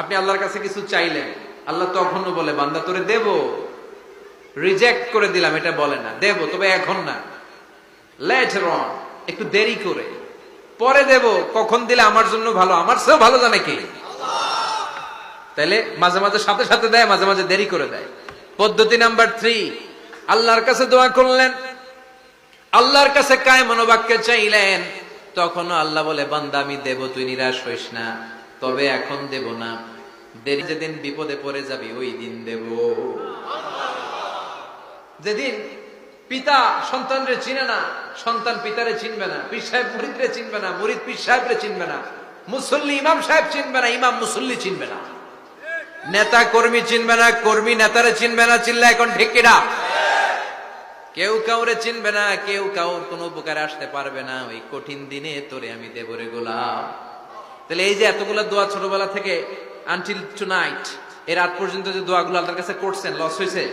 আপনি আল্লাহর কাছে কিছু চাইলেন, আল্লাহ তখনও বলে বান্দা তোরে দেব, রিজেক্ট করে দিলাম এটা বলে না, দেব তবে এখন না, লেটার অন, একটু দেরি করে, পরে দেব, কখন দিলে আমার জন্য ভালো, আমার চেয়েও ভালো জানে কে? তাইলে মাঝে মাঝে সাথে সাথে দেয়, মাঝে মাঝে দেরি করে দেয়। পদ্ধতি নাম্বার 3, আল্লাহর কাছে দোয়া করলেন, আল্লাহর কাছে কায় মনোবাক্যে চাইলেন, তখন আল্লাহ বলে বান্দা আমি দেব, তুই নিরাশ হইস না, তবে এখন দেব না, দেরি যেদিন বিপদে পড়ে যাবি ওই দিন দেব। যেদিন পিতা সন্তানরে চিনে না, সন্তান পিতারে চিনবে না, পীর সাহেব মুরিদরে চিনবে না, মুরিদ পীর সাহেবরে চিনবে না, মুসল্লি ইমাম সাহেব চিনবে না, ইমাম মুসল্লি চিনবে না, নেতা কর্মী চিনবে না, কর্মী নেতারে চিনবে না, চিল্লা এখন ঠিক কিনা? কেউ কাউরে চিনবে না, কেউ কাউর কোন উপকারে আসতে পারবে না, ওই কঠিন দিনে তোরে আমি দেব রে গোলাম। তাহলে এই যে এতগুলা দোয়া ছোটবেলা থেকে আনটিল টুনাইট, এর রাত পর্যন্ত যে দোয়াগুলো আল্লাহর কাছে করছেন, লস হয়েছে?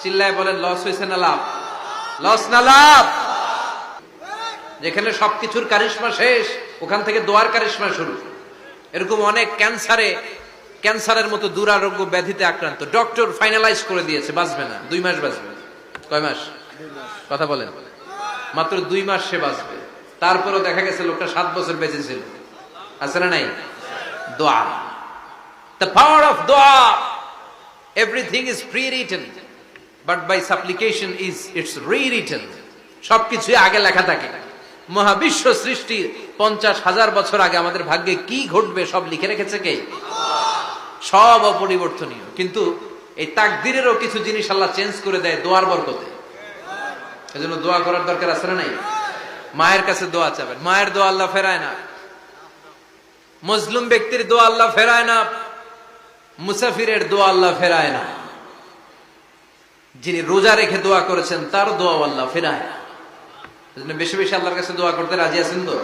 চিল্লায় বলেন লস হয়েছে না লাভ? লস না লাভ? যেখানে সবকিছুর কারিশমা শেষ, ওখান থেকে দোয়ার কারিশমা শুরু। এরকম অনেক ক্যান্সারের মতো দুরারোগ্য ব্যাধিতে আক্রান্ত, ডক্টর ফাইনালাইজ করে দিয়েছে বাঁচবে না, 2 মাস বাঁচবে। কয় মাস? কথা বলেন। মাত্র 2 মাস সে বাঁচবে, তারপরও দেখা গেছে লোকটা 7 বছর বেঁচে ছিল। আছে না নাই? দোয়া, the power of দোয়া। Everything is pre-written, but by supplication is it's rewritten. সবকিছুই আগে লেখা থাকে। মহাবিশ্ব সৃষ্টির 50,000 বছর আগে আমাদের ভাগ্যে কি ঘটবে সব লিখে রেখেছে কে? সব অপরিবর্তনীয়। কিন্তু এই তাকদিরেরও কিছু জিনিস আল্লাহ চেঞ্জ করে দেয় দোয়ার বরকতে। এজন্য দোয়া করার দরকার আছে না নাই? মায়ের কাছে দোয়া চাবেন, মায়ের দোয়া আল্লাহ ফেরায় না, মজলুম ব্যক্তির দোয়া আল্লাহ ফেরায় না, মুসাফিরের দোয়া আল্লাহ ফেরায় না, যিনি রোজা রেখে দোয়া করেছেন তার দোয়া আল্লাহ ফেরায় না। এজন্য বেশি বেশি আল্লাহর কাছে দোয়া করতে রাজি আছেন তো?